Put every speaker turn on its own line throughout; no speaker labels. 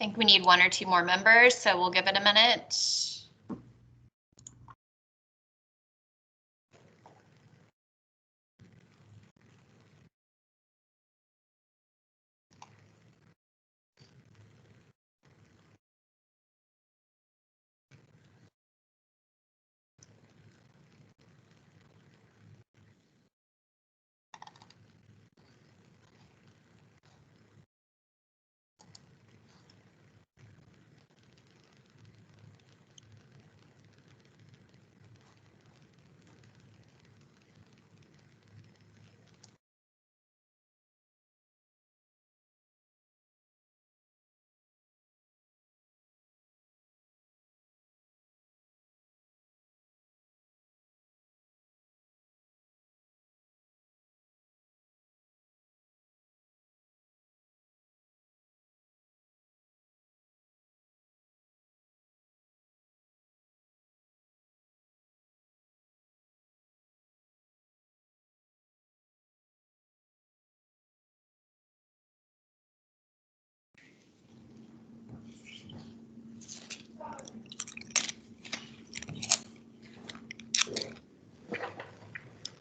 think we need 1 or 2 more members, so we'll give it a minute.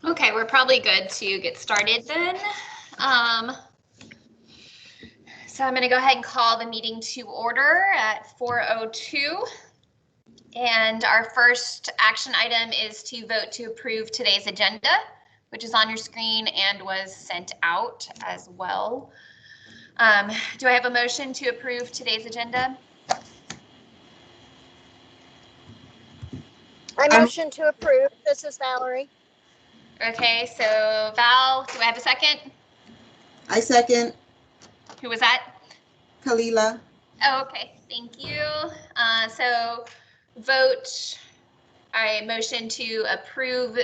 Okay, we're probably good to get started then. So I'm going to go ahead and call the meeting to order at 4:02. And our first action item is to vote to approve today's agenda, which is on your screen and was sent out as well. Do I have a motion to approve today's agenda?
I motion to approve. This is Valerie.
Okay, so Val, do I have a second?
I second.
Who was that?
Kalila.
Oh, okay, thank you. So vote, I motion to approve,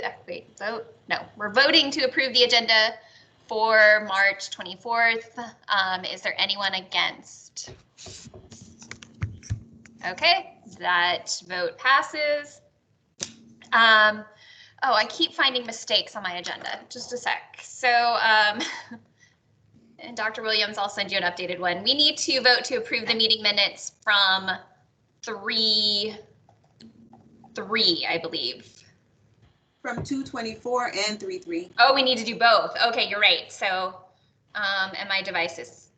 we're voting to approve the agenda for March 24th. Is there anyone against? Okay, that vote passes. Oh, I keep finding mistakes on my agenda. Just a sec. So, and Dr. Williams, I'll send you an updated one. We need to vote to approve the meeting minutes from 3/3, I believe.
From 2/24 and 3/3.
Oh, we need to do both. Okay, you're right. So, and my device is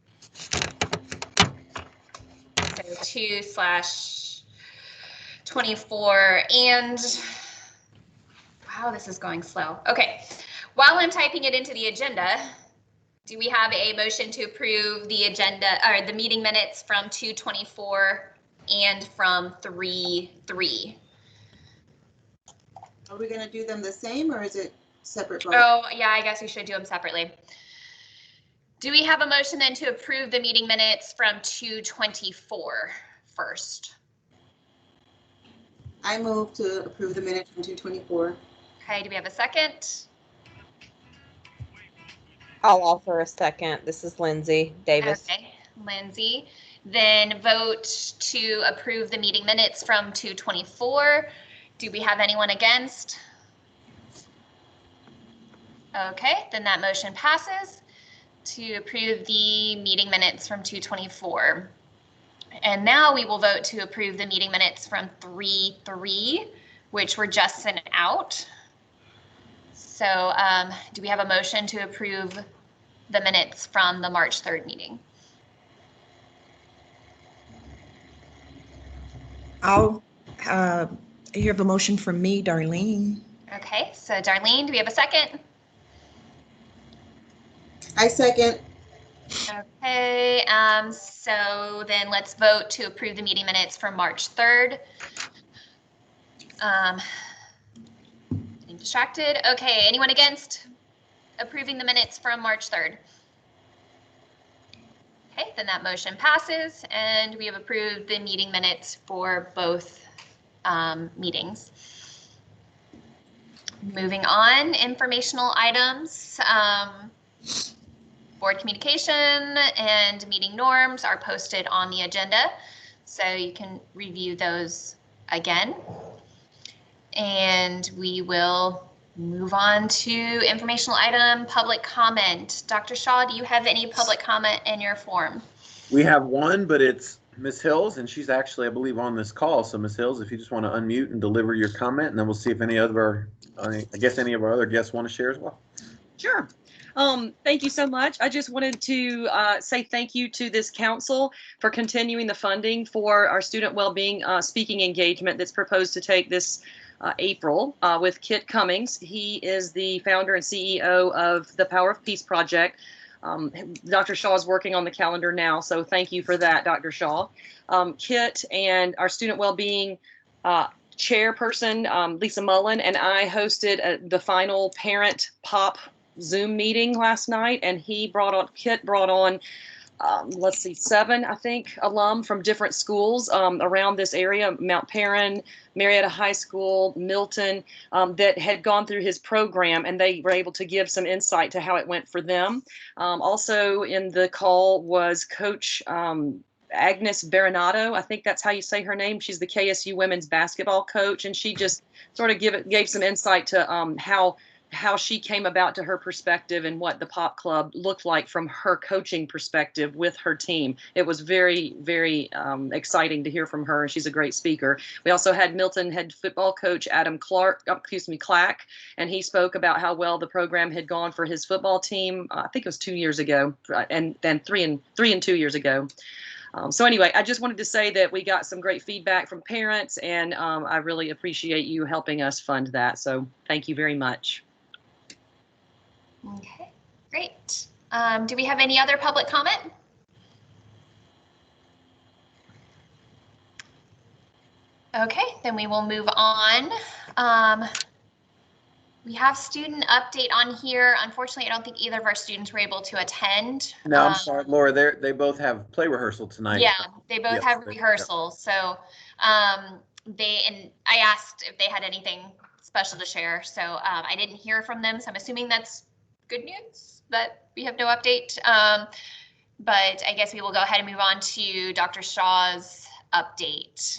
so 2/24 and wow, this is going slow. Okay, while I'm typing it into the agenda, do we have a motion to approve the agenda or the meeting minutes from 2/24 and from 3/3?
Are we going to do them the same or is it separate vote?
Oh, yeah, I guess we should do them separately. Do we have a motion then to approve the meeting minutes from 2/24 first?
I move to approve the minutes from 2/24.
Okay, do we have a second?
I'll offer a second. This is Lindsay Davis.
Okay, Lindsay. Then vote to approve the meeting minutes from 2/24. Do we have anyone against? Okay, then that motion passes to approve the meeting minutes from 2/24. And now we will vote to approve the meeting minutes from 3/3, which were just sent out. So do we have a motion to approve the minutes from the March 3rd meeting?
You have a motion from me, Darlene.
Okay, so Darlene, do we have a second?
I second.
Okay, so then let's vote to approve the meeting minutes for March 3rd. Getting distracted. Okay, anyone against approving the minutes from March 3rd? Okay, then that motion passes and we have approved the meeting minutes for both meetings. Moving on, informational items. Board communication and meeting norms are posted on the agenda, so you can review those again. And we will move on to informational item, public comment. Dr. Shaw, do you have any public comment in your form?
We have one, but it's Ms. Hills, and she's actually, I believe, on this call. So, Ms. Hills, if you just want to unmute and deliver your comment, and then we'll see if any other, I guess any of our other guests want to share as well.
Sure. Thank you so much. I just wanted to say thank you to this council for continuing the funding for our student well-being speaking engagement that's proposed to take this April with Kit Cummings. He is the founder and CEO of the Power of Peace Project. Dr. Shaw is working on the calendar now, so thank you for that, Dr. Shaw. Kit and our student well-being chairperson, Lisa Mullen, and I hosted the final parent pop Zoom meeting last night, and Kit brought on, let's see, 7, I think, alum from different schools around this area, Mount Perrin, Marietta High School, Milton, that had gone through his program, and they were able to give some insight to how it went for them. Also in the call was Coach Agnes Baronato. I think that's how you say her name. She's the KSU women's basketball coach, and she just sort of gave some insight to how she came about to her perspective and what the Pop Club looked like from her coaching perspective with her team. It was very, very exciting to hear from her. She's a great speaker. We also had Milton head football coach Adam Clack, and he spoke about how well the program had gone for his football team. I think it was 2 years ago, and then 3 and 2 years ago. So anyway, I just wanted to say that we got some great feedback from parents, and I really appreciate you helping us fund that. So thank you very much.
Okay, great. Do we have any other public comment? Okay, then we will move on. We have student update on here. Unfortunately, I don't think either of our students were able to attend.
No, I'm sorry, Laura. They both have play rehearsal tonight.
Yeah, they both
Yes,
have rehearsal. So and I asked if they had anything special to share. So I didn't hear from them. So I'm assuming that's good news that we have no update. But I guess we will go ahead and move on to Dr. Shaw's update.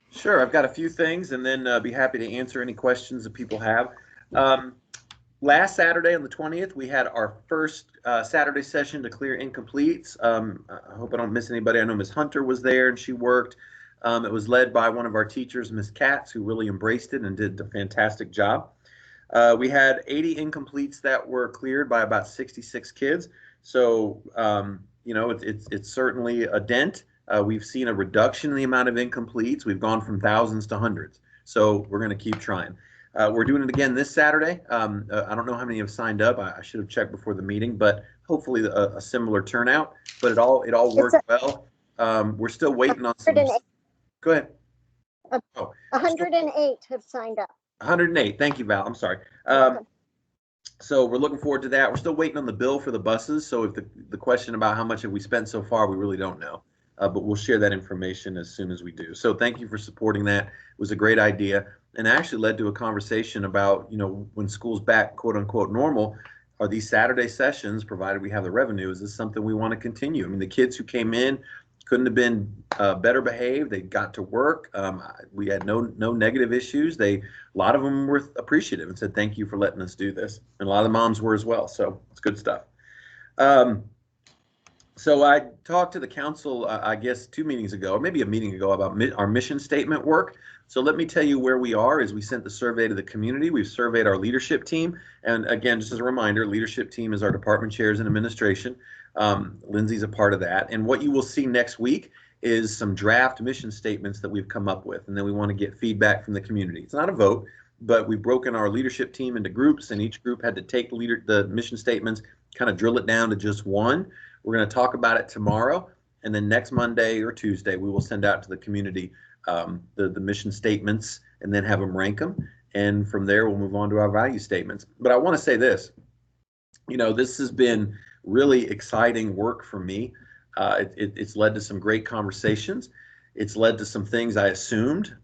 Sure, I've got a few things, and then be happy to answer any questions that people have. Last Saturday on the 20th, we had our first Saturday session to clear incompletes. I hope I don't miss anybody. I know Ms. Hunter was there and she worked. It was led by one of our teachers, Ms. Katz, who really embraced it and did a fantastic job. We had 80 incompletes that were cleared by about 66 kids. So, you know, it's certainly a dent. We've seen a reduction in the amount of incompletes. We've gone from thousands to hundreds. So we're going to keep trying. We're doing it again this Saturday. I don't know how many have signed up. I should have checked before the meeting, but hopefully a similar turnout. But it all worked well. We're still waiting on some. Go ahead.
108 have signed up.
108. Thank you, Val. I'm sorry. So we're looking forward to that. We're still waiting on the bill for the buses. So if the question about how much have we spent so far, we really don't know. But we'll share that information as soon as we do. So thank you for supporting that. It was a great idea, and actually led to a conversation about, you know, when school's back, quote unquote, normal, are these Saturday sessions, provided we have the revenue, is this something we want to continue? I mean, the kids who came in couldn't have been better behaved. They got to work. We had no negative issues. A lot of them were appreciative and said, thank you for letting us do this. And a lot of the moms were as well. So it's good stuff. So I talked to the council, I guess 2 meetings ago, or maybe a meeting ago, about our mission statement work. So let me tell you where we are. As we sent the survey to the community, we've surveyed our leadership team. And again, just as a reminder, leadership team is our department chairs and administration. Lindsay's a part of that. And what you will see next week is some draft mission statements that we've come up with. And then we want to get feedback from the community. It's not a vote, but we've broken our leadership team into groups, and each group had to take the mission statements, kind of drill it down to just one. We're going to talk about it tomorrow, and then next Monday or Tuesday, we will send out to the community the mission statements and then have them rank them. And from there, we'll move on to our value statements. But I want to say this, you know, this has been really exciting work for me. It's led to some great conversations. It's led to some things I assumed.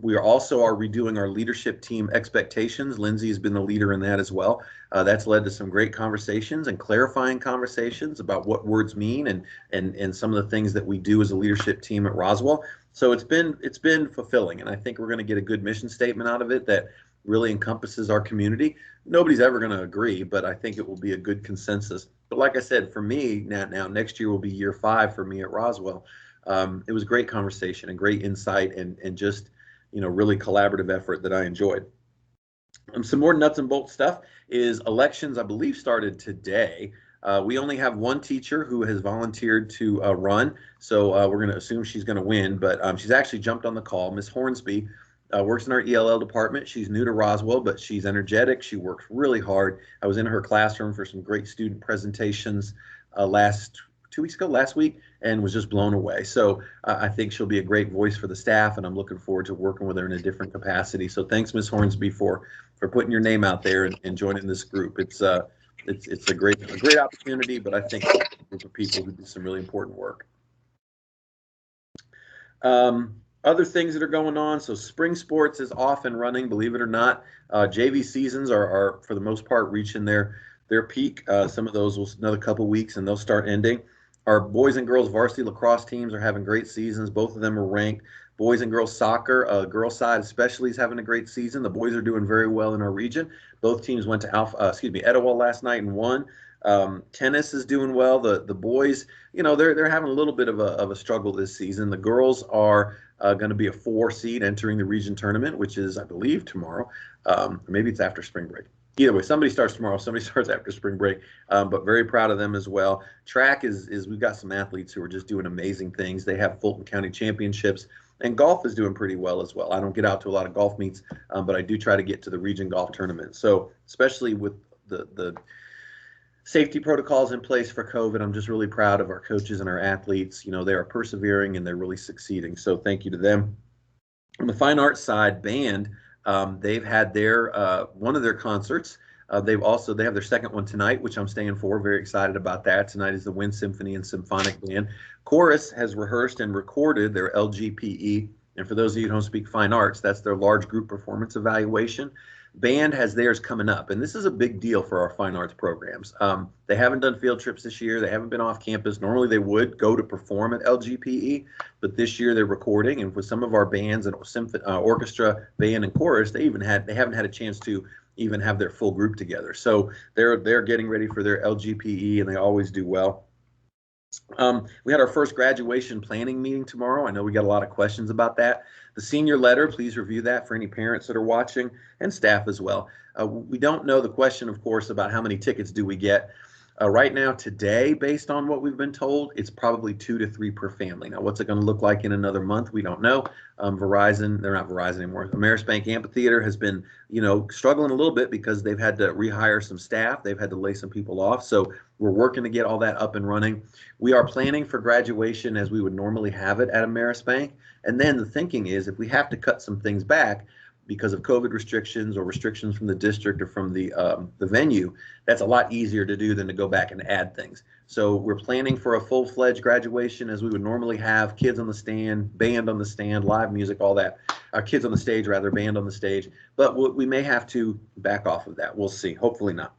We are redoing our leadership team expectations. Lindsay has been the leader in that as well. That's led to some great conversations and clarifying conversations about what words mean and some of the things that we do as a leadership team at Roswell. So it's been fulfilling, and I think we're going to get a good mission statement out of it that really encompasses our community. Nobody's ever going to agree, but I think it will be a good consensus. But like I said, for me now next year will be year 5 for me at Roswell. It was a great conversation and great insight and just, really collaborative effort that I enjoyed. Some more nuts and bolts stuff is elections, I believe, started today. We only have one teacher who has volunteered to run, so we're going to assume she's going to win, but she's actually jumped on the call. Miss Hornsby works in our ELL department. She's new to Roswell, but she's energetic. She works really hard. I was in her classroom for some great student presentations last week, and was just blown away. So I think she'll be a great voice for the staff, and I'm looking forward to working with her in a different capacity. So thanks, Miss Hornsby, for putting your name out there and joining this group. It's a great opportunity, but I think it's a group of people who do some really important work. Other things that are going on, so spring sports is off and running, believe it or not. JV seasons are for the most part reaching their peak. Some of those will another couple weeks and they'll start ending. Our boys and girls varsity lacrosse teams are having great seasons. Both of them are ranked. Boys and girls soccer, girls side especially, is having a great season. The boys are doing very well in our region. Both teams went to Etowah last night and won. Tennis is doing well. The boys, they're having a little bit of a struggle this season. The girls are going to be a 4 seed entering the region tournament, which is, I believe, tomorrow. Or maybe it's after spring break. Either way, somebody starts tomorrow, somebody starts after spring break, but very proud of them as well. Track is we've got some athletes who are just doing amazing things. They have Fulton County championships, and golf is doing pretty well as well. I don't get out to a lot of golf meets, but I do try to get to the region golf tournament. So especially with the safety protocols in place for COVID, I'm just really proud of our coaches and our athletes. They are persevering and they're really succeeding. So thank you to them. On the fine arts side, band, they've had their one of their concerts. They have their second one tonight, which I'm staying for. Very excited about that. Tonight is the Wind Symphony and Symphonic Band. Chorus has rehearsed and recorded their LGPE. And for those of you who don't speak fine arts, that's their large group performance evaluation. Band has theirs coming up, and this is a big deal for our fine arts programs. They haven't done field trips this year. They haven't been off campus. Normally they would go to perform at LGPE, but this year they're recording, and with some of our bands and orchestra, band, and chorus, they haven't had a chance to even have their full group together. So they're getting ready for their LGPE, and they always do well. We had our first graduation planning meeting tomorrow. I know we got a lot of questions about that. The senior letter, please review that for any parents that are watching and staff as well. We don't know the question, of course, about how many tickets do we get. Right now, today, based on what we've been told, it's probably 2 to 3 per family. Now, what's it going to look like in another month? We don't know. They're not Verizon anymore. Amerisbank Amphitheater has been, struggling a little bit because they've had to rehire some staff. They've had to lay some people off. So we're working to get all that up and running. We are planning for graduation as we would normally have it at Amerisbank. And then the thinking is if we have to cut some things back because of COVID restrictions or restrictions from the district or from the venue, that's a lot easier to do than to go back and add things. So we're planning for a full-fledged graduation as we would normally have, kids on the stand, band on the stand, live music, all that. Kids on the stage, rather, band on the stage. But we may have to back off of that. We'll see. Hopefully not.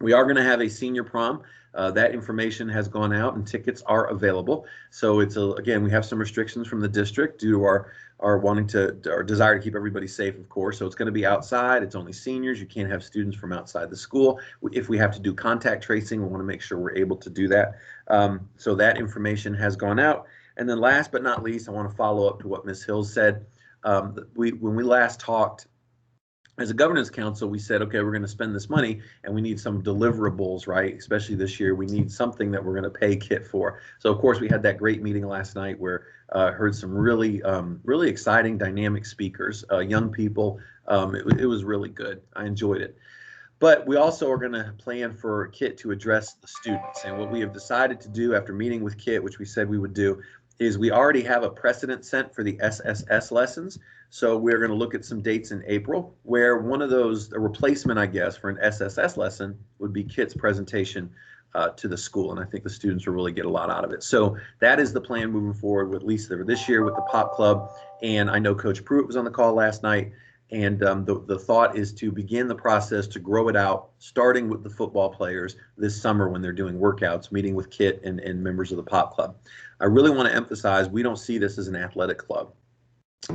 We are going to have a senior prom. That information has gone out and tickets are available. So again, we have some restrictions from the district due to our desire to keep everybody safe, of course. So it's going to be outside. It's only seniors. You can't have students from outside the school. If we have to do contact tracing, we want to make sure we're able to do that. So that information has gone out. And then last but not least, I want to follow up to what Ms. Hills said. When we last talked, as a governance council, we said, okay, we're going to spend this money and we need some deliverables, right? Especially this year, we need something that we're going to pay KIT for. So of course, we had that great meeting last night where heard some really exciting, dynamic speakers, young people. It was really good. I enjoyed it. But we also are going to plan for KIT to address the students. And what we have decided to do after meeting with KIT, which we said we would do, is we already have a precedent set for the SSS lessons. So we're going to look at some dates in April where one of those, a replacement, I guess, for an SSS lesson would be KIT's presentation to the school. And I think the students will really get a lot out of it. So that is the plan moving forward, with at least this year with the Pop Club. And I know Coach Pruitt was on the call last night. And the thought is to begin the process to grow it out, starting with the football players this summer when they're doing workouts, meeting with KIT and members of the Pop Club. I really want to emphasize we don't see this as an athletic club.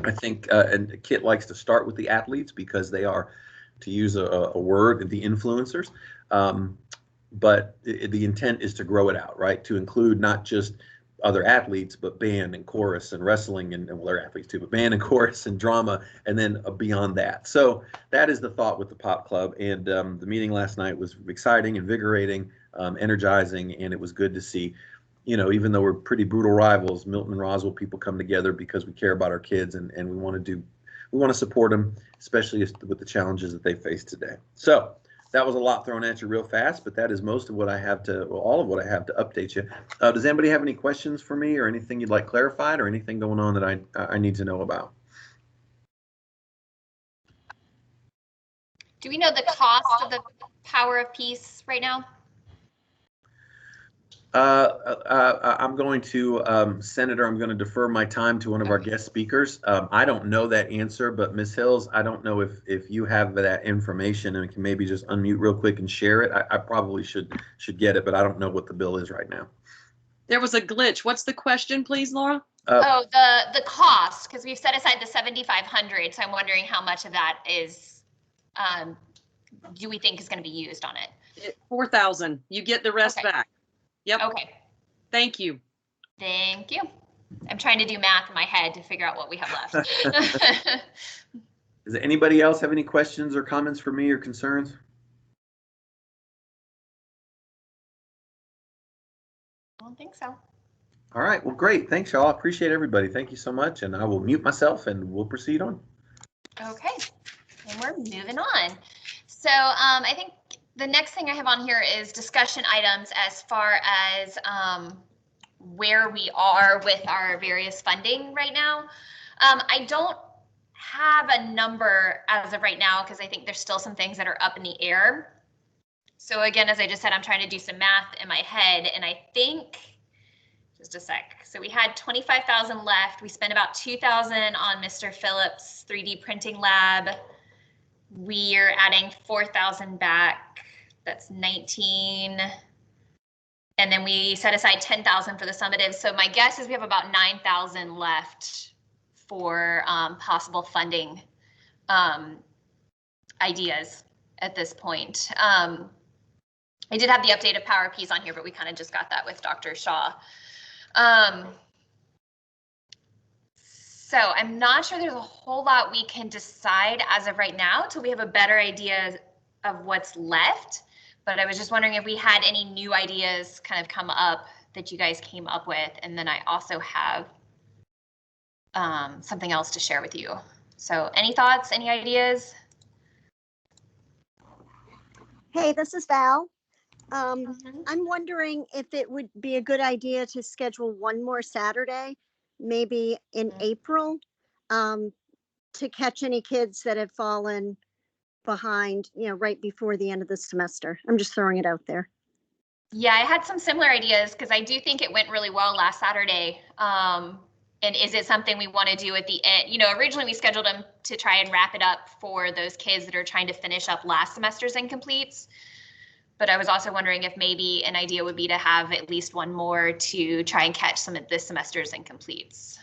I think and KIT likes to start with the athletes because they are, to use a word, the influencers. But the intent is to grow it out, right? To include not just other athletes, but band and chorus and wrestling and well, they're athletes too, but band and chorus and drama, and then beyond that. So that is the thought with the Pop Club. And the meeting last night was exciting, invigorating, energizing, and it was good to see, you know, even though we're pretty brutal rivals, Milton and Roswell people come together because we care about our kids and we want to support them, especially with the challenges that they face today. So that was a lot thrown at you real fast, but that is most of what I have to, well, all of what I have to update you. Does anybody have any questions for me or anything you'd like clarified or anything going on that I need to know about?
Do we know the cost of the Power of Peace right now?
I'm going to, Senator, I'm going to defer my time to one of our guest speakers. I don't know that answer, but Ms. Hills, I don't know if you have that information and can maybe just unmute real quick and share it. I probably should get it, but I don't know what the bill is right now.
There was a glitch. What's the question, please, Laura?
The cost, because we've set aside the 7,500. So I'm wondering how much of that is, do we think is going to be used on it?
4,000. You get the rest
Okay.
back. Yep.
Okay.
Thank you.
Thank you. I'm trying to do math in my head to figure out what we have left.
Does anybody else have any questions or comments for me or concerns?
I don't think so.
All right. Well, great. Thanks, y'all. I appreciate everybody. Thank you so much. And I will mute myself and we'll proceed on.
Okay. And we're moving on. So I think the next thing I have on here is discussion items as far as where we are with our various funding right now. I don't have a number as of right now because I think there's still some things that are up in the air. So again, as I just said, I'm trying to do some math in my head, and I think, just a sec. So we had 25,000 left. We spent about 2,000 on Mr. Phillips' 3D printing lab. We're adding 4,000 back. That's 19. And then we set aside 10,000 for the summative. So my guess is we have about 9,000 left for possible funding ideas at this point. I did have the update of Power Piece on here, but we kind of just got that with Dr. Shaw. So I'm not sure there's a whole lot we can decide as of right now till we have a better idea of what's left. But I was just wondering if we had any new ideas kind of come up that you guys came up with. And then I also have something else to share with you. So any thoughts, any ideas?
Hey, this is Val. I'm wondering if it would be a good idea to schedule one more Saturday, maybe in April, to catch any kids that have fallen behind, you know, right before the end of the semester. I'm just throwing it out there.
Yeah, I had some similar ideas because I do think it went really well last Saturday. And is it something we want to do at the end? You know, originally we scheduled them to try and wrap it up for those kids that are trying to finish up last semester's incompletes. But I was also wondering if maybe an idea would be to have at least one more to try and catch some of this semester's incompletes.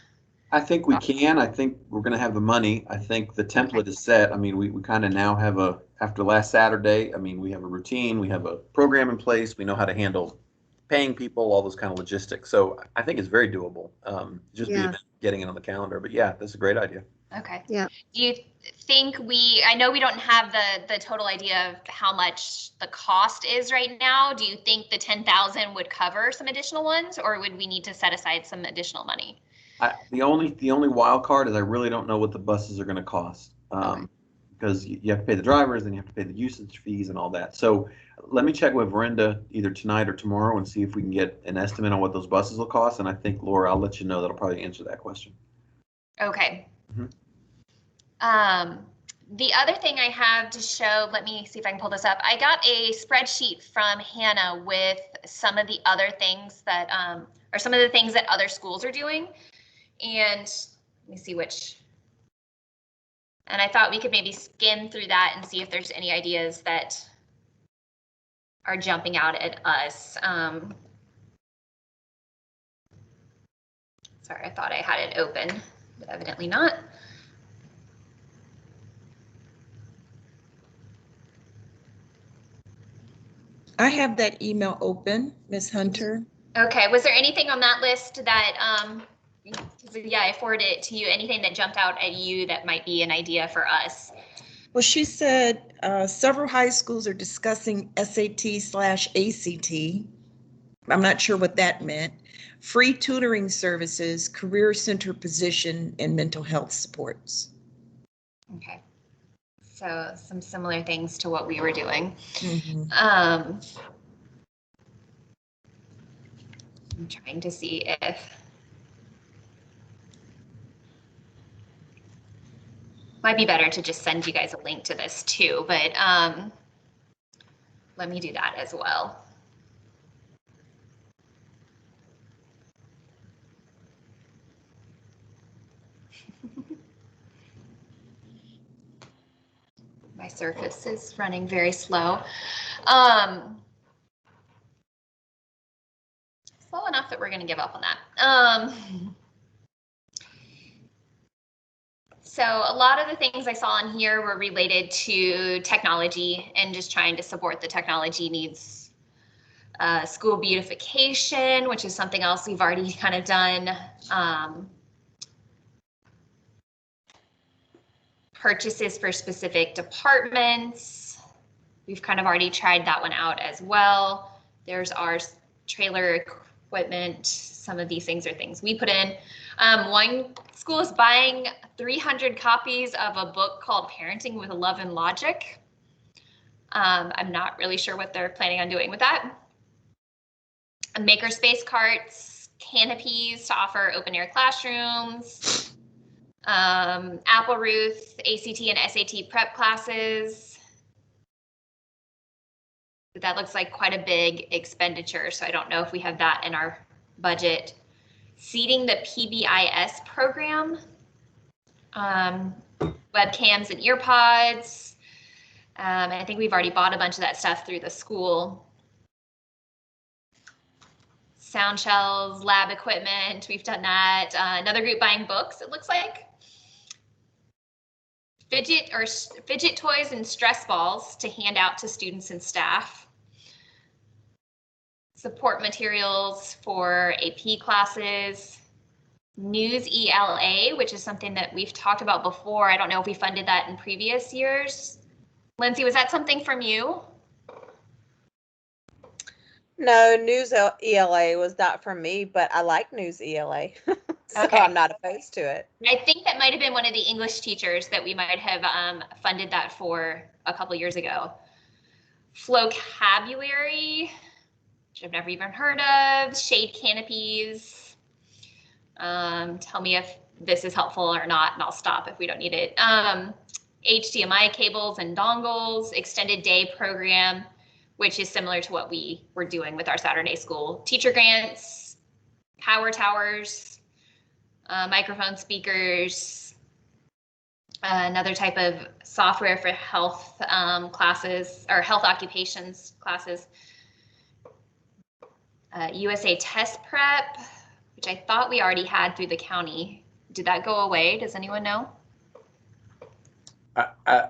I think we can. I think we're going to have the money. I think the template is set. I mean, we kind of now have after last Saturday, I mean, we have a routine, we have a program in place, we know how to handle paying people, all those kind of logistics. So I think it's very doable. Just getting it on the calendar. But yeah, that's a great idea.
Okay.
Yeah.
Do you think I know we don't have the total idea of how much the cost is right now. Do you think the 10,000 would cover some additional ones, or would we need to set aside some additional money?
The only wild card is I really don't know what the buses are going to cost. Because you have to pay the drivers, then you have to pay the usage fees and all that. So let me check with Verinda either tonight or tomorrow and see if we can get an estimate on what those buses will cost. And I think, Laura, I'll let you know. That'll probably answer that question.
Okay. The other thing I have to show, let me see if I can pull this up. I got a spreadsheet from Hannah with some of the other things that, or some of the things that other schools are doing. And let me see which. And I thought we could maybe skim through that and see if there's any ideas that are jumping out at us. Sorry, I thought I had it open, but evidently not.
I have that email open, Ms. Hunter.
Okay, was there anything on that list that, yeah, I forwarded it to you, anything that jumped out at you that might be an idea for us?
Well, she said several high schools are discussing SAT/ACT. I'm not sure what that meant. Free tutoring services, career center position, and mental health supports.
Okay. So some similar things to what we were doing.
Mm-hmm.
I'm trying to see if might be better to just send you guys a link to this too, but let me do that as well. My Surface is running very slow. Slow enough that we're going to give up on that. So a lot of the things I saw in here were related to technology and just trying to support the technology needs. School beautification, which is something else we've already kind of done. Purchases for specific departments. We've kind of already tried that one out as well. There's our trailer equipment. Some of these things are things we put in. One school is buying 300 copies of a book called Parenting with Love and Logic. I'm not really sure what they're planning on doing with that. Makerspace carts, canopies to offer open air classrooms. Apple Ruth, ACT and SAT prep classes. That looks like quite a big expenditure, so I don't know if we have that in our budget. Seeding the PBIS program, webcams and earpods. I think we've already bought a bunch of that stuff through the school. Sound shells, lab equipment, we've done that. Another group buying books, it looks like. Fidget toys and stress balls to hand out to students and staff. Support materials for AP classes. News ELA, which is something that we've talked about before. I don't know if we funded that in previous years. Lindsay, was that something from you?
No, News ELA was not from me, but I like News ELA, so
Okay.
I'm not opposed to it.
I think that might have been one of the English teachers that we might have funded that for a couple years ago. Flocabulary, which I've never even heard of. Shade canopies. Tell me if this is helpful or not, and I'll stop if we don't need it. HDMI cables and dongles, extended day program, which is similar to what we were doing with our Saturday school. Teacher grants, power towers, microphone speakers, another type of software for health classes or health occupations classes. USA test prep, which I thought we already had through the county. Did that go away? Does anyone know?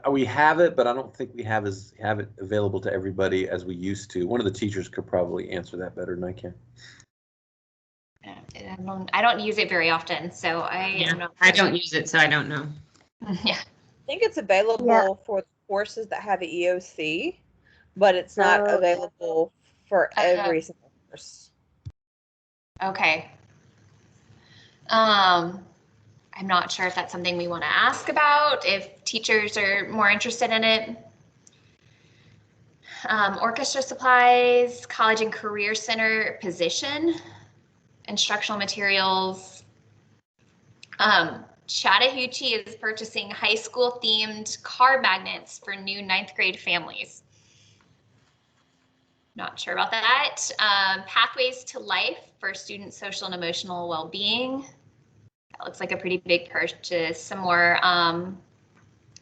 We have it, but I don't think we have it available to everybody as we used to. One of the teachers could probably answer that better than I can.
I don't use it very often, so I'm not
I don't use it, so I don't know.
Yeah.
I think it's available for the courses that have an EOC, but it's not available for every single course.
Okay. I'm not sure if that's something we want to ask about, if teachers are more interested in it. Orchestra supplies, college and career center position, instructional materials. Chattahoochee is purchasing high school themed car magnets for new 9th grade families. Not sure about that. Pathways to life for student social and emotional well-being. That looks like a pretty big purchase. Some more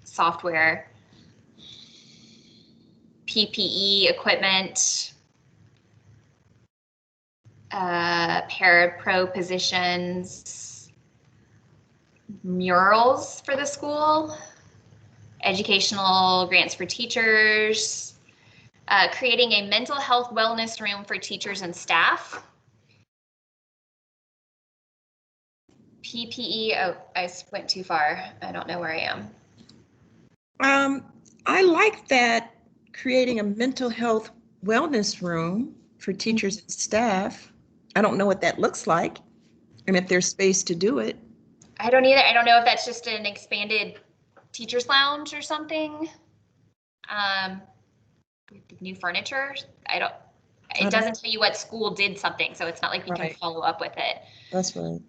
software. PPE equipment. Parapro positions. Murals for the school. Educational grants for teachers. Creating a mental health wellness room for teachers and staff. PPE, oh, I went too far. I don't know where I am.
I like that creating a mental health wellness room for teachers and staff. I don't know what that looks like and if there's space to do it.
I don't either. I don't know if that's just an expanded teacher's lounge or something. With new furniture. It doesn't tell you what school did something, so it's not like we can follow up with it.
That's right.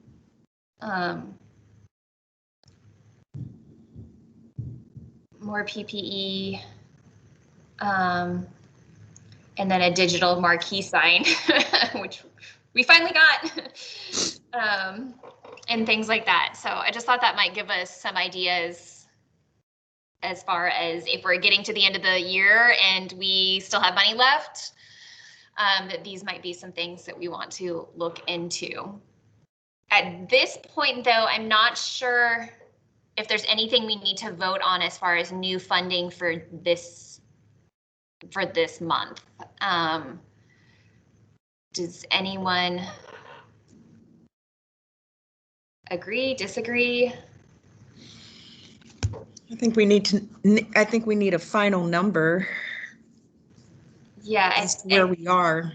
More PPE. And then a digital marquee sign, which we finally got, and things like that. So I just thought that might give us some ideas as far as if we're getting to the end of the year and we still have money left, that these might be some things that we want to look into. At this point, though, I'm not sure if there's anything we need to vote on as far as new funding for this month. Does anyone agree, disagree?
I think we need a final number.
Yeah,
as to where we are.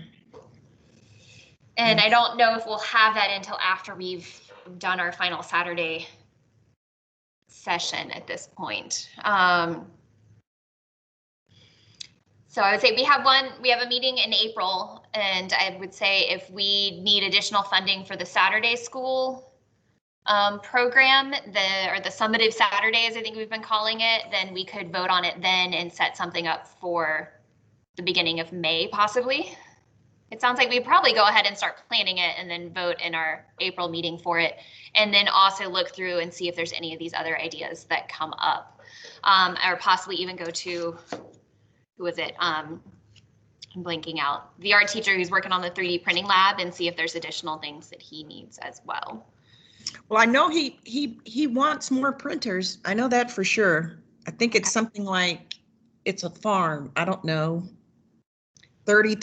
And I don't know if we'll have that until after we've done our final Saturday session at this point. So I would say we have a meeting in April, and I would say if we need additional funding for the Saturday school program, the summative Saturdays, I think we've been calling it, then we could vote on it then and set something up for the beginning of May, possibly. It sounds like we probably go ahead and start planning it and then vote in our April meeting for it, and then also look through and see if there's any of these other ideas that come up, or possibly even go to, who was it? I'm blanking out. The art teacher who's working on the 3D printing lab, and see if there's additional things that he needs as well.
Well, I know he wants more printers. I know that for sure. I think it's something like it's a farm. I don't know. 30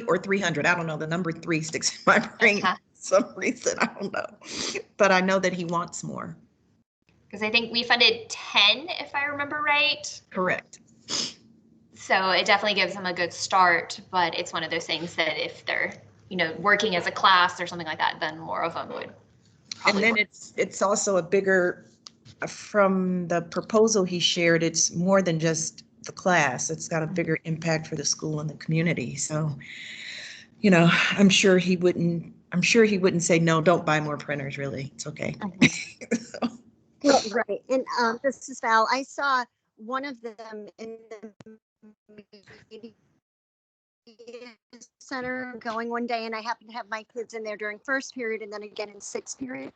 or 300. I don't know. The number 3 sticks in my brain for some reason. I don't know. But I know that he wants more.
Because I think we funded 10, if I remember right.
Correct.
So it definitely gives them a good start, but it's one of those things that if they're, working as a class or something like that, then more of them would.
And then it's also a bigger, from the proposal he shared, it's more than just the class. It's got a bigger impact for the school and the community. So, I'm sure he wouldn't say, no, don't buy more printers, really. It's okay. So.
Well, right. And this is Val. I saw one of them in the media center going one day, and I happened to have my kids in there during first period and then again in sixth period.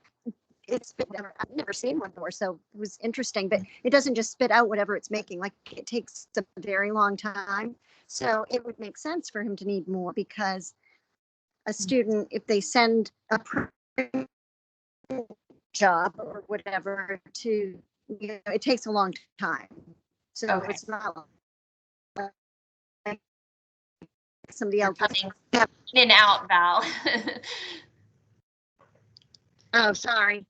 I've never seen one before, so it was interesting, but it doesn't just spit out whatever it's making. Like, it takes a very long time. So it would make sense for him to need more, because a student, if they send a job or whatever to, it takes a long time. So it's not like somebody else.
In and out, Val.
Oh, sorry.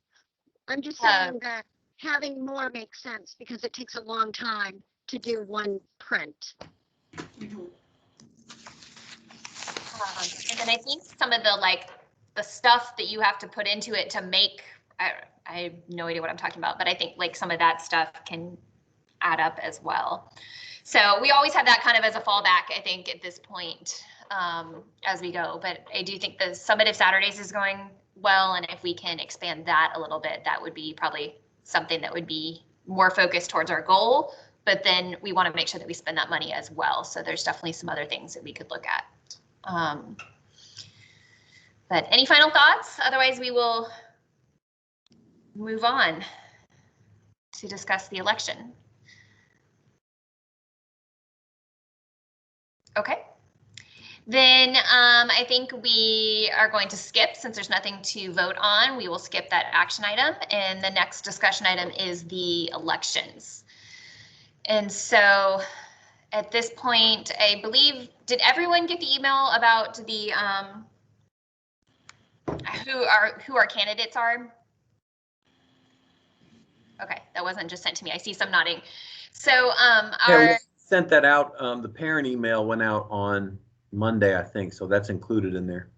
I'm just saying that having more makes sense, because it takes a long time to do one print.
And then I think some of the stuff that you have to put into it to make, I have no idea what I'm talking about, but I think some of that stuff can add up as well. So we always have that kind of as a fallback, I think, at this point, as we go. But I do think the summative Saturdays is going well, and if we can expand that a little bit, that would be probably something that would be more focused towards our goal. But then we want to make sure that we spend that money as well. So there's definitely some other things that we could look at. But any final thoughts? Otherwise, we will move on to discuss the election. Okay. Then I think we are going to skip, since there's nothing to vote on, we will skip that action item. And the next discussion item is the elections. And so at this point, I believe, did everyone get the email about the who our candidates are? Okay, that wasn't just sent to me. I see some nodding. So
Yeah,
our
we sent that out. The parent email went out on Monday, I think, so that's included in there.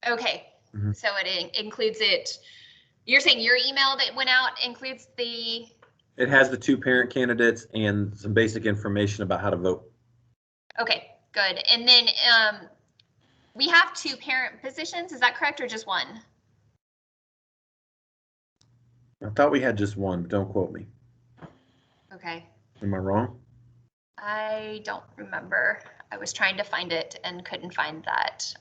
okay,
Mhm.
so it includes it. You're saying your email that went out includes the.
It has the 2 parent candidates and some basic information about how to vote.
Okay, good. And then we have 2 parent positions. Is that correct, or just one?
I thought we had just one, but don't quote me.
Okay.
Am I wrong?
I don't remember. I was trying to find it and couldn't find that.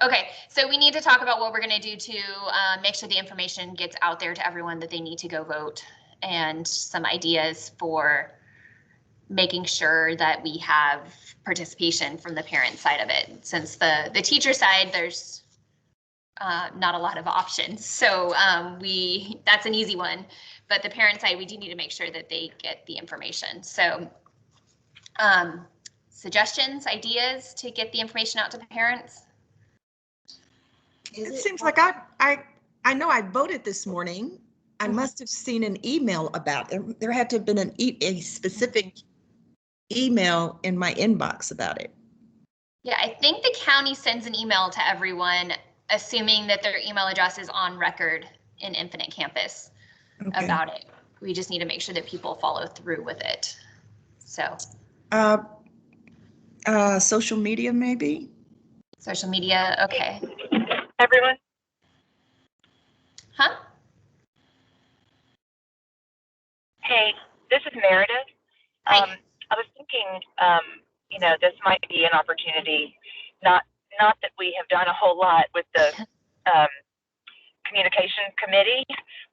Okay, so we need to talk about what we're going to do to make sure the information gets out there to everyone that they need to go vote, and some ideas for making sure that we have participation from the parent side of it. Since the teacher side, there's not a lot of options. So that's an easy one. But the parent side, we do need to make sure that they get the information. So suggestions, ideas to get the information out to parents?
It seems like I know I voted this morning. I must have seen an email about it. There had to have been a specific email in my inbox about it.
Yeah, I think the county sends an email to everyone, assuming that their email address is on record in Infinite Campus about it. We just need to make sure that people follow through with it. So.
Social media, maybe?
Social media, okay.
Everyone?
Huh?
Hey, this is Meredith.
Hi.
I was thinking, this might be an opportunity, not that we have done a whole lot with the communication committee,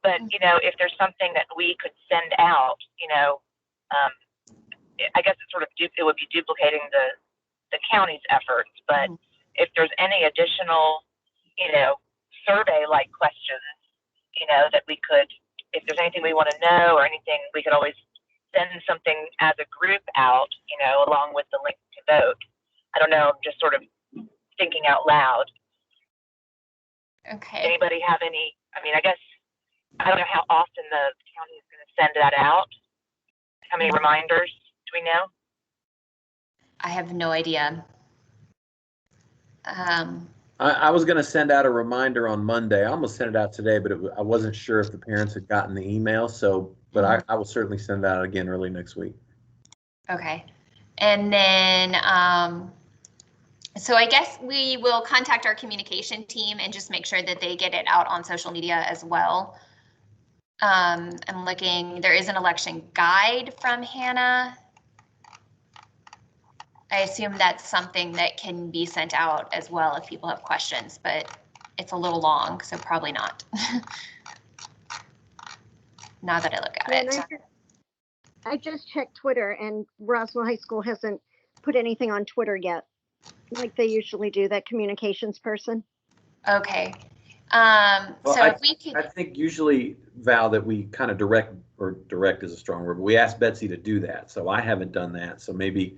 but, if there's something that we could send out, I guess it would be duplicating the county's efforts, but if there's any additional, survey-like questions, that we could, if there's anything we want to know or anything, we could always send something as a group out, along with the link to vote. I don't know, I'm just sort of thinking out loud.
Okay.
Anybody have any, I guess, I don't know how often the county is going to send that out. How many reminders do we know?
I have no idea.
I was going to send out a reminder on Monday. I almost sent it out today, but I wasn't sure if the parents had gotten the email. But I will certainly send that out again early next week.
Okay. And then, so I guess we will contact our communication team and just make sure that they get it out on social media as well. I'm looking, there is an election guide from Hannah. I assume that's something that can be sent out as well if people have questions, but it's a little long, so probably not. Now that I look at it.
I just checked Twitter, and Roswell High School hasn't put anything on Twitter yet, like they usually do, that communications person.
Okay.
Well,
so if we could.
I think usually, Val, that we kind of direct is a strong word, but we asked Betsy to do that. So I haven't done that. So maybe,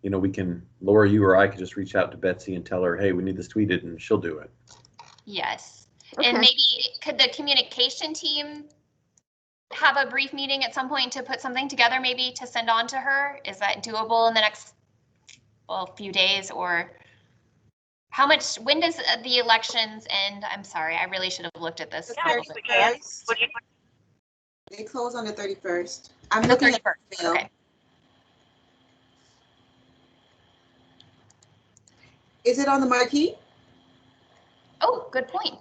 we can, Laura, you or I could just reach out to Betsy and tell her, hey, we need this tweeted, and she'll do it.
Yes.
Okay.
And maybe could the communication team have a brief meeting at some point to put something together, maybe to send on to her? Is that doable in the next, few days, or when does the elections end? I'm sorry, I really should have looked at this.
Yeah, we can.
They close on the 31st. I'm
The
looking
31st,
at the
okay.
Is it on the marquee?
Oh, good point.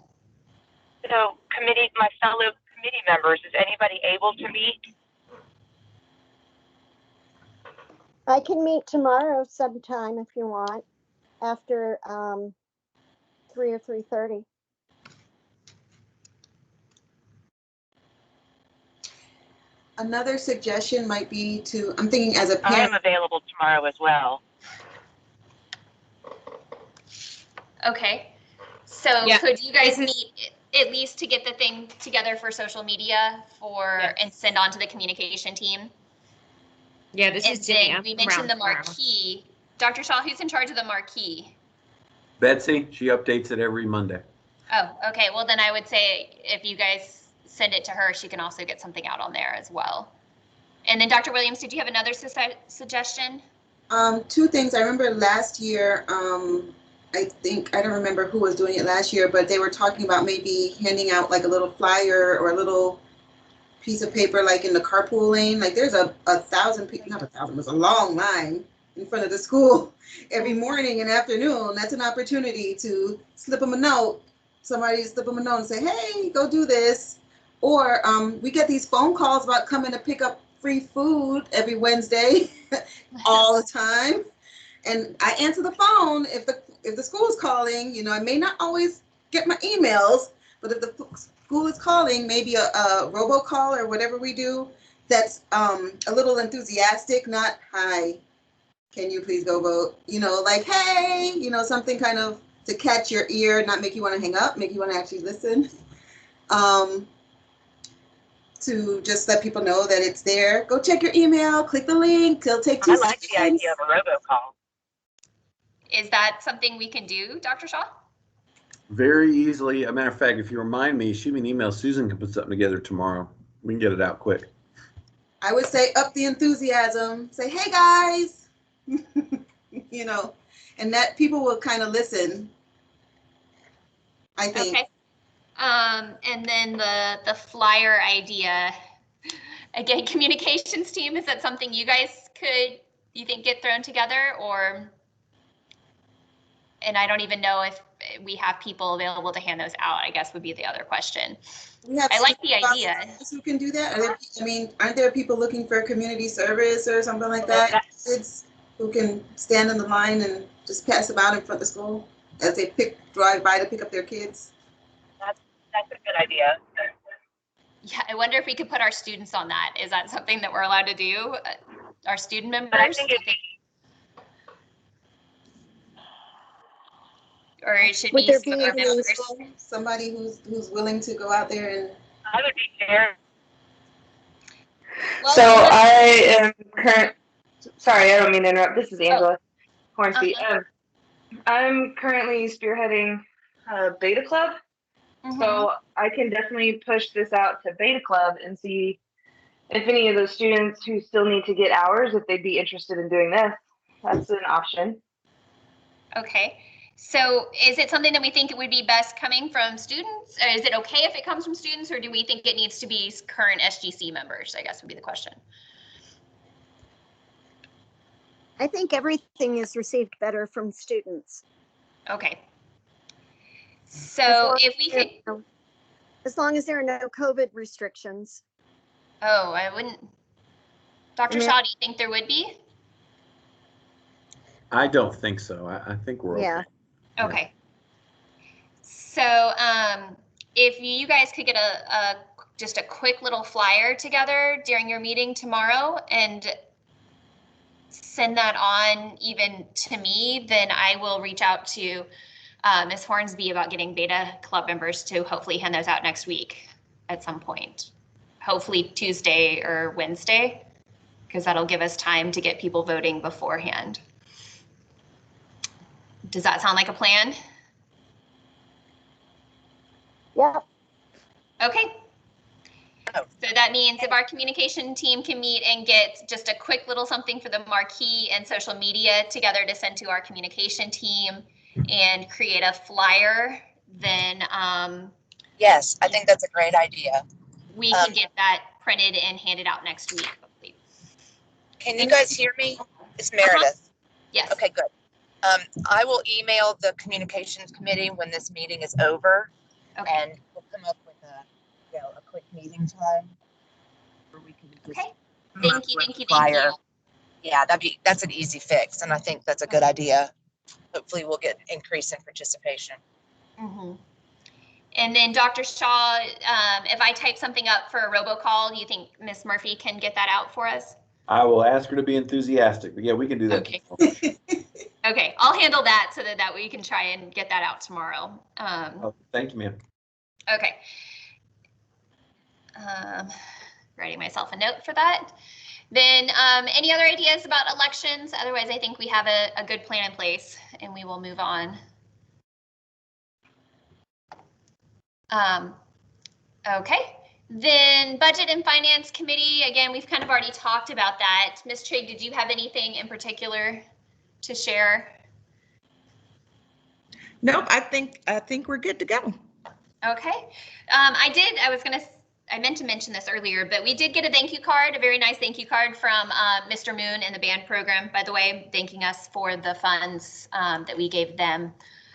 So my fellow committee members, is anybody able to meet?
I can meet tomorrow sometime if you want, after 3 or 3:30.
Another suggestion might be I'm thinking as a
I am
parent.
available tomorrow as well.
Okay. So
Yeah.
could you guys meet at least to get the thing together for social media and send on to the communication team?
Yeah, this is Jenny.
We mentioned the marquee. Dr. Shaw, who's in charge of the marquee?
Betsy, she updates it every Monday.
Oh, okay. Well, then I would say if you guys send it to her, she can also get something out on there as well. And then Dr. Williams, did you have another suggestion?
Two things. I remember last year, I don't remember who was doing it last year, but they were talking about maybe handing out like a little flyer or a little piece of paper, like in the carpool lane. Like there's a thousand people, not a thousand, there's a long line in front of the school every morning and afternoon. That's an opportunity to slip them a note. Somebody slip them a note and say, hey, go do this. Or we get these phone calls about coming to pick up free food every Wednesday all the time. And I answer the phone if the school is calling. You know, I may not always get my emails, but if the school is calling, maybe a robocall or whatever we do, that's a little enthusiastic, not hi, can you please go vote? You know, like, hey, you know, something kind of to catch your ear, not make you want to hang up, make you want to actually listen. To just let people know that it's there. Go check your email, click the link, it'll take 2
I
seconds.
like the idea of a robocall.
Is that something we can do, Dr. Shaw?
Very easily. As a matter of fact, if you remind me, shoot me an email. Susan can put something together tomorrow. We can get it out quick.
I would say up the enthusiasm. Say, hey guys, you know, and that people will kind of listen, I think.
Okay. And then the flyer idea, again, communications team, is that something you guys could, you think, get thrown together? Or, and I don't even know if we have people available to hand those out, I guess would be the other question. I like the idea.
Who can do that? Aren't there people looking for community service or something like that? Kids who can stand in the line and just pass them out in front of the school as they drive by to pick up their kids?
That's a good idea.
Yeah, I wonder if we could put our students on that. Is that something that we're allowed to do? Our student members?
But I think it'd be,
or it should
Would
be
there be
school members?
Somebody who's willing to go out there and.
I would be very.
Well,
So I am sorry, I don't mean to interrupt. This is Angela Hornsby. I'm currently spearheading a beta club. So I can definitely push this out to beta club and see if any of those students who still need to get hours, if they'd be interested in doing this. That's an option.
Okay. So is it something that we think it would be best coming from students? Or is it okay if it comes from students, or do we think it needs to be current SGC members, I guess would be the question.
I think everything is received better from students.
Okay. So if we could,
as long as there are no COVID restrictions.
oh, I wouldn't. Dr. Shaw, do you think there would be?
I don't think so. I think we're
Yeah.
Okay. So if you guys could get just a quick little flyer together during your meeting tomorrow and send that on even to me, then I will reach out to Ms. Hornsby about getting beta club members to hopefully hand those out next week at some point. Hopefully Tuesday or Wednesday, because that'll give us time to get people voting beforehand. Does that sound like a plan?
Yep.
Okay. So that means if our communication team can meet and get just a quick little something for the marquee and social media together to send to our communication team and create a flyer, then
yes, I think that's a great idea.
We can get that printed and handed out next week, hopefully.
Can you guys hear me? It's Meredith.
Yes.
Okay, good. I will email the communications committee when this meeting is over, and we'll come up with a quick meeting time where we can just
Thank you.
Yeah, that's an easy fix, and I think that's a good idea. Hopefully, we'll get an increase in participation.
And then Dr. Shaw, if I type something up for a robocall, do you think Ms. Murphy can get that out for us?
I will ask her to be enthusiastic, but yeah, we can do that.
Okay. Okay, I'll handle that so that we can try and get that out tomorrow.
Thank you, ma'am.
Okay. Writing myself a note for that. Then any other ideas about elections? Otherwise, I think we have a good plan in place and we will move on. Okay, Then Budget and Finance Committee, again, we've kind of already talked about that. Ms. Trigg, did you have anything in particular to share?
Nope, I think we're good to go.
Okay. I meant to mention this earlier, but we did get a thank you card, a very nice thank you card from Mr. Moon and the band program, by the way, thanking us for the funds that we gave them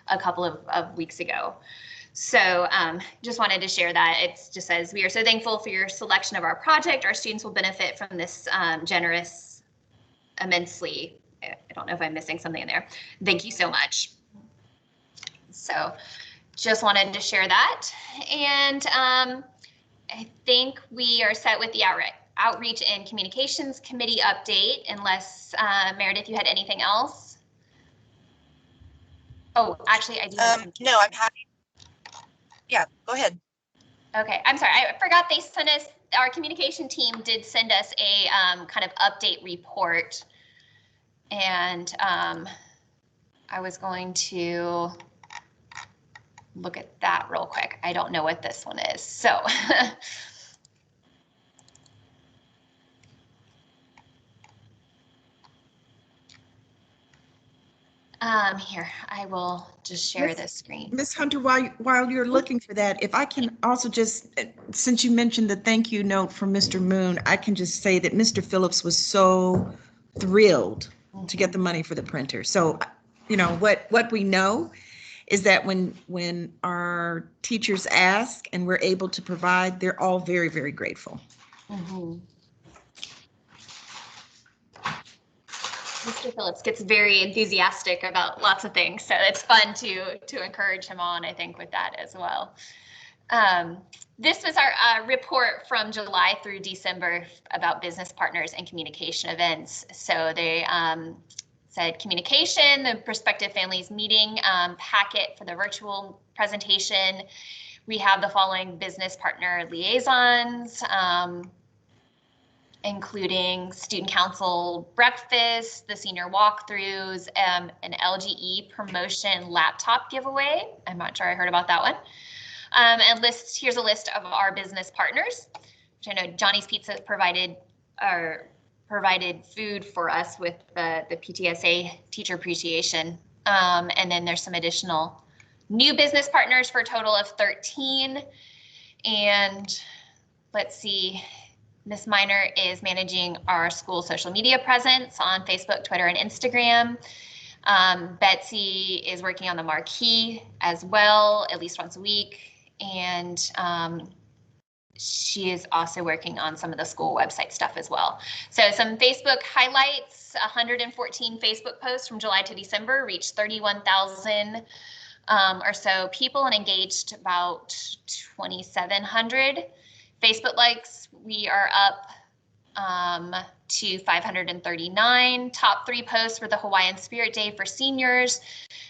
a couple of weeks ago. So just wanted to share that. It just says, we are so thankful for your selection of our project. Our students will benefit from this generous, immensely. I don't know if I'm missing something in there. Thank you so much. So just wanted to share that. And I think we are set with the Outreach and Communications Committee update, unless Meredith, you had anything else? Oh, actually, I do have some.
No, I'm happy. Yeah, go ahead.
Okay, I'm sorry. I forgot they sent us, our communication team did send us a kind of update report. And I was going to look at that real quick. I don't know what this one is. So here, I will just share this screen.
Ms. Hunter, while you're looking for that, if I can also just, since you mentioned the thank you note from Mr. Moon, I can just say that Mr. Phillips was so thrilled to get the money for the printer. So, you know, what we know is that when our teachers ask and we're able to provide, they're all very, very grateful.
Mm-hmm. Mr. Phillips gets very enthusiastic about lots of things, so it's fun to encourage him on, I think, with that as well. This was our report from July through December about business partners and communication events. So they said communication, the prospective families meeting packet for the virtual presentation. We have the following business partner liaisons, including student council breakfast, the senior walkthroughs, an LGE promotion laptop giveaway. I'm not sure I heard about that one. And here's a list of our business partners, which I know Johnny's Pizza provided food for us with the PTSA teacher appreciation. And then there's some additional new business partners for a total of 13. And let's see, Ms. Miner is managing our school social media presence on Facebook, Twitter, and Instagram. Betsy is working on the marquee as well, at least once a week. And she is also working on some of the school website stuff as well. So some Facebook highlights, 114 Facebook posts from July to December reached 31,000 or so people and engaged about 2,700. Facebook likes, we are up to 539. Top 3 posts were the Hawaiian Spirit Day for seniors,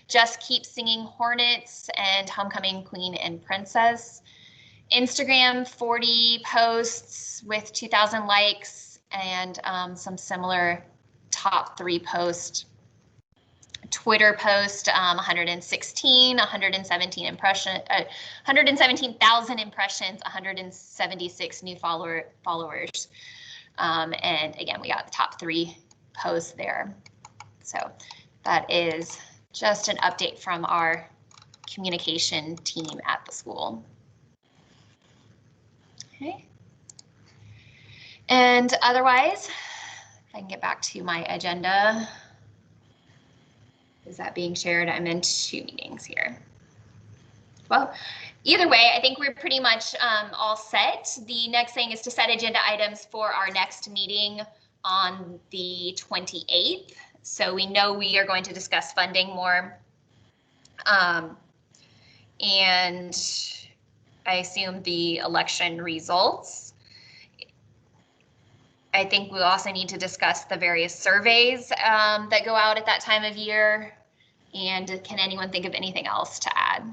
Just Keep Singing Hornets, and Homecoming Queen and Princess. Instagram, 40 posts with 2,000 likes and some similar top 3 posts. Twitter post, 116, 117,000 impressions, 176 new followers. And again, we got the top 3 posts there. So that is just an update from our communication team at the school. Okay. And otherwise, if I can get back to my agenda. Is that being shared? I'm in 2 meetings here. Well, either way, I think we're pretty much all set. The next thing is to set agenda items for our next meeting on the 28th. So we know we are going to discuss funding more. And I assume the election results. I think we also need to discuss the various surveys that go out at that time of year. And can anyone think of anything else to add?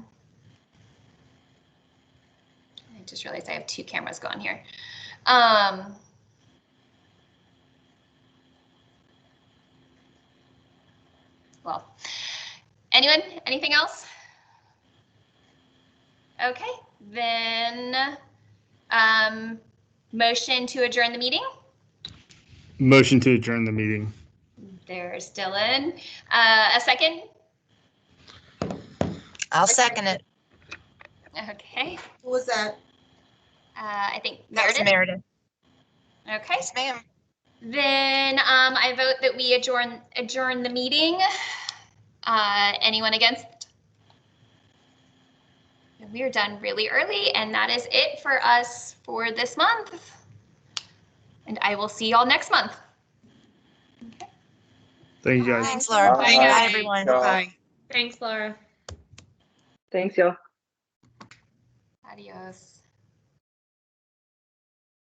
I just realized I have 2 cameras going here. Well, anyone, anything else? Okay, then Motion to adjourn the meeting?
Motion to adjourn the meeting.
There's Dylan. A second?
I'll second it.
Okay.
Who was that?
I think
That was
Meredith.
Meredith.
Okay.
Yes, ma'am.
Then I vote that we adjourn the meeting. Anyone against? We are done really early, and that is it for us for this month. And I will see y'all next month. Okay.
Thank you, guys.
Thanks, Laura.
Bye,
Bye,
guys.
everyone.
Bye.
Thanks, Laura.
Thanks, y'all.
Adios.